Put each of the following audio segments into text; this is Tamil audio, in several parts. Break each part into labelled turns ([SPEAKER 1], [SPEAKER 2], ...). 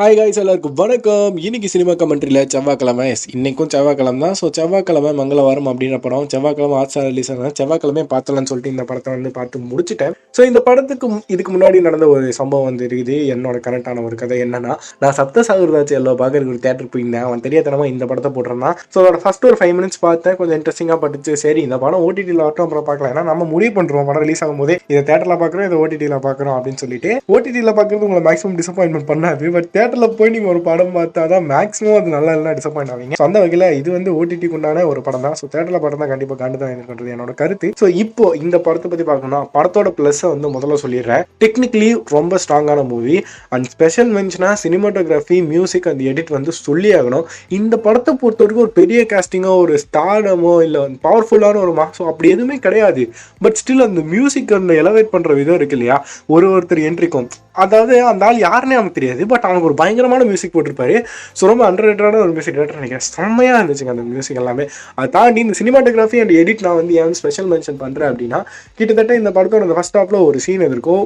[SPEAKER 1] ஹாய் காய்ஸ், எல்லாருக்கும் வணக்கம். இன்னைக்கு சினிமா கமெண்ட்ரியில் செவ்வாய்க்கிழமை, இன்னைக்கும் செவ்வாய்க்கிழமை தான். ஸோ செவ்வாய்க்கிழமை மங்களவாரம் அப்படின்ற படம் செவ்வாய்க்கிழமை ஹாட்ஸ்டார் ரிலீஸ் ஆனது. செவ்வாய்க்கிழமை பார்த்தலான்னு சொல்லிட்டு இந்த படத்தை பார்த்து முடிச்சுட்டேன். ஸோ இந்த படத்துக்கு இதுக்கு முன்னாடி நடந்த ஒரு சம்பவம் இருக்குது. என்னோட கரெக்டான ஒரு கதை என்னன்னா, நான் சப்த சாகுறதாச்சு எல்லோ பார்க்கறதுக்கு ஒரு தேட்டர் போயிருந்தேன். அவன் தெரியாதனமா இந்த படத்தை போட்டுறான். ஸோ அதோட ஃபர்ஸ்ட் ஒரு 5 minutes பார்த்தேன். கொஞ்சம் இன்ட்ரெஸ்டிங்காக பட்டுச்சு. சரி, இந்த படம் ஓடிடியில் வரட்டும், அப்புறம் பார்க்கலாம். ஏன்னா நம்ம முடிவு பண்ணுறோம் படம் ரிலீஸ் ஆகும்போது இதை தேட்டரில் பார்க்குறோம், இதை ஓடிடியில் பார்க்குறோம் அப்படின்னு சொல்லிட்டு. ஓடிடியில் பார்க்குறது உங்களை மேக்ஸிமம் டிசப்பாயின்மெண்ட் பண்ணாது. பட் தேட்டரில் போய் நீங்கள் ஒரு படம் பார்த்தா தான் மேக்ஸிமம் அது நல்லா இல்லை, டிசப்பாயிண்ட் ஆவீங்க. ஸோ அந்த வகையில் இது ஓடிடிக்கு உண்டான ஒரு படம் தான். ஸோ தேட்டரில் படம் தான் கண்டிப்பாக காண்டு தான் இருக்குன்றது என்னோட கருத்து. ஸோ இப்போ இந்த படத்தை பற்றி பார்க்கணும்னா, படத்தோட ப்ளஸ்ஸை முதல்ல சொல்லிடுறேன். டெக்னிக்கலி ரொம்ப ஸ்ட்ராங்கான மூவி. அண்ட் ஸ்பெஷல் மென்ஷனாக சினிமாட்டோகிராஃபி, மியூசிக் அண்ட் எடிட் சொல்லி ஆகணும். இந்த படத்தை பொறுத்த வரைக்கும் ஒரு பெரிய காஸ்டிங்கோ, ஒரு ஸ்டார்டமோ, இல்லை பவர்ஃபுல்லான ஒரு மாசோ அப்படி எதுவுமே கிடையாது. பட் ஸ்டில் அந்த மியூசிக் அந்த எலவேட் பண்ணுற விதம் இருக்கு இல்லையா, ஒருத்தர் என்ட்ரிக்கும், அதாவது அந்த ஆள் யாருன்னே அவனுக்கு தெரியாது, பட் அவனுக்கு ஒரு பயங்கரமான மியூசிக் போட்டிருப்பாரு. ஸோ ரொம்ப அண்டர்ரேட்டடான ஒரு மியூசிக் டேரக்டர் நினைக்கிறேன். செம்மையாக இருந்துச்சுங்க அந்த மியூசிக் எல்லாமே. அதை தாண்டி இந்த சினிமாட்டோகிராஃபி அண்ட் எடிட் நான் ஏன் ஸ்பெஷல் மென்ஷன் பண்ணுறேன் அப்படின்னா, கிட்டத்தட்ட இந்த படத்தோட அந்த ஃபர்ஸ்ட் ஹாஃபில் ஒரு சீன் இருக்கும்.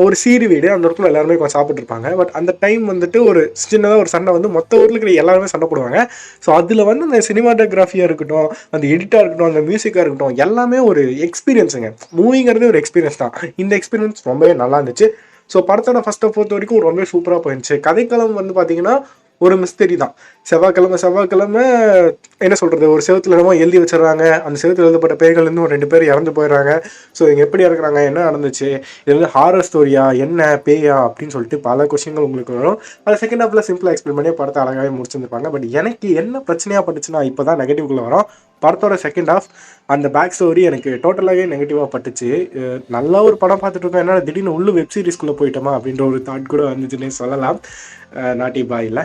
[SPEAKER 1] ஒரு சீரி வீடு, அந்த இடத்துல எல்லாருமே கொஞ்சம் சாப்பிட்டுருப்பாங்க. பட் அந்த டைம் ஒரு சின்னதாக ஒரு சண்டை மொத்த ஊரில் இருக்கிற எல்லாருமே சண்டை போடுவாங்க. ஸோ அதில் அந்த சினிமாட்டோகிராஃபியாக இருக்கட்டும், அந்த எடிட்டாக இருக்கட்டும், அந்த மியூசிக்காக இருக்கட்டும், எல்லாமே ஒரு எக்ஸ்பீரியன்ஸுங்க. மூவிங்கிறதே ஒரு எக்ஸ்பீரியன்ஸ் தான். இந்த எக்ஸ்பீரியன்ஸ் ரொம்பவே நல்லா இருந்துச்சு. ஸோ படத்தோட ஃபர்ஸ்ட்டை பொறுத்த வரைக்கும் ரொம்ப சூப்பராக போயிருந்துச்சு. கதைக்களம் பார்த்தீங்கன்னா ஒரு மிஸ்டரி தான். செவ்வாய்க்கிழமை என்ன சொல்கிறது, ஒரு செவத்தில் என்னமோ எழுதி வச்சிடறாங்க. அந்த செவத்தில் எழுதப்பட்ட பேர்கள்லேருந்து ஒரு 2 பேர் இறந்து போயிடுறாங்க. ஸோ இவங்க எப்படி இறக்குறாங்க, என்ன நடந்துச்சு, இது ஹாரர் ஸ்டோரியா, என்ன பேயா அப்படின்னு சொல்லிட்டு பல கொஸ்டின்கள் உங்களுக்கு வரும். அது செகண்ட் ஹாஃபில் சிம்பிளாக எக்ஸ்பிளைன் பண்ணி படத்தை அழகாகவே முடிச்சிருந்துருப்பாங்க. பட் எனக்கு என்ன பிரச்சனையாக பட்டுச்சுன்னா, இப்போ தான் நெகட்டிவ்குள்ளே வரும். படத்தோட செகண்ட் ஹாஃப் அந்த பேக் ஸ்டோரி எனக்கு டோட்டலாகவே நெகட்டிவாக பட்டுச்சு. நல்ல ஒரு படம் பார்த்துட்டு இருக்கோம், என்ன திடீர்னு வெப் சீரிஸ்குள்ளே போயிட்டோமா அப்படின்ற ஒரு தாட் கூட வந்துச்சுன்னே சொல்லலாம். நாட்டி பாயில்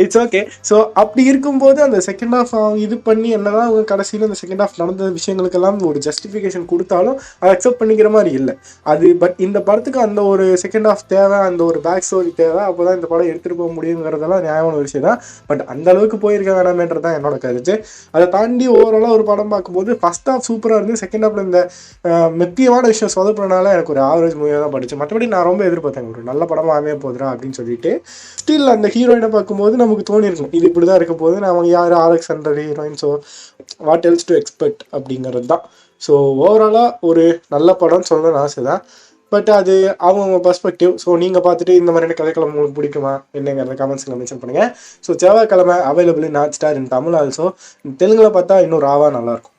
[SPEAKER 1] இட்ஸ் ஓகே. ஸோ அப்படி இருக்கும்போது அந்த செகண்ட் ஹாஃப் இது பண்ணி என்னதான் அவங்க கடைசியில் அந்த செகண்ட் ஹாஃப் நடந்த விஷயங்களுக்கெல்லாம் ஒரு ஜஸ்டிஃபிகேஷன் கொடுத்தாலும் அதை அக்செப்ட் பண்ணிக்கிற மாதிரி இல்லை அது. பட் இந்த படத்துக்கு அந்த ஒரு செகண்ட் ஹாஃப் தேவை, அந்த ஒரு பேக் ஸ்டோரி தேவை. அப்போ தான் இந்த படம் எடுத்துகிட்டு போக முடியுங்கிறதெல்லாம் நியாயமான விஷயம் தான். பட் அந்த அளவுக்கு போயிருக்க வேணாமேன்றது தான் என்னோட கருத்து. அதை தாண்டி ஓவராலாக ஒரு படம் பார்க்கும்போது ஃபர்ஸ்ட் ஹாஃப் சூப்பராக இருந்து, செகண்ட் ஹாஃப்ல இந்த முக்கியமான விஷயம் சொதப்புறதுனால எனக்கு ஒரு ஆவரேஜ் மூவியாக தான் படிச்சு. மற்றபடி நான் ரொம்ப எதிர்பார்த்தேன் ஒரு நல்ல படமாக அமைய போதுரா அப்படின்னு சொல்லிட்டு. ஸ்டில் அந்த ஹீரோயினை பார்க்கும்போது நமக்கு தோணிருக்கும் இது இப்படி தான் இருக்க போது, அவங்க யார் RX-100 heroine, so what else to expect அப்படிங்கிறது தான். ஸோ ஓவராலாக ஒரு நல்ல படம்னு சொல்லணும்னு ஆசை தான். பட் அது அவங்க பர்ஸ்பெக்டிவ். ஸோ நீங்கள் பார்த்துட்டு இந்த மாதிரியான கதைக்களம் உங்களுக்கு பிடிக்குமா என்னங்கிறத கமெண்ட்ஸில் மென்ஷன் பண்ணுங்கள். ஸோ செவ்வாய்க்கிழமை available in Hotstar in Tamil also. தெலுங்கில் பார்த்தா இன்னும் ராவாக நல்லாயிருக்கும்.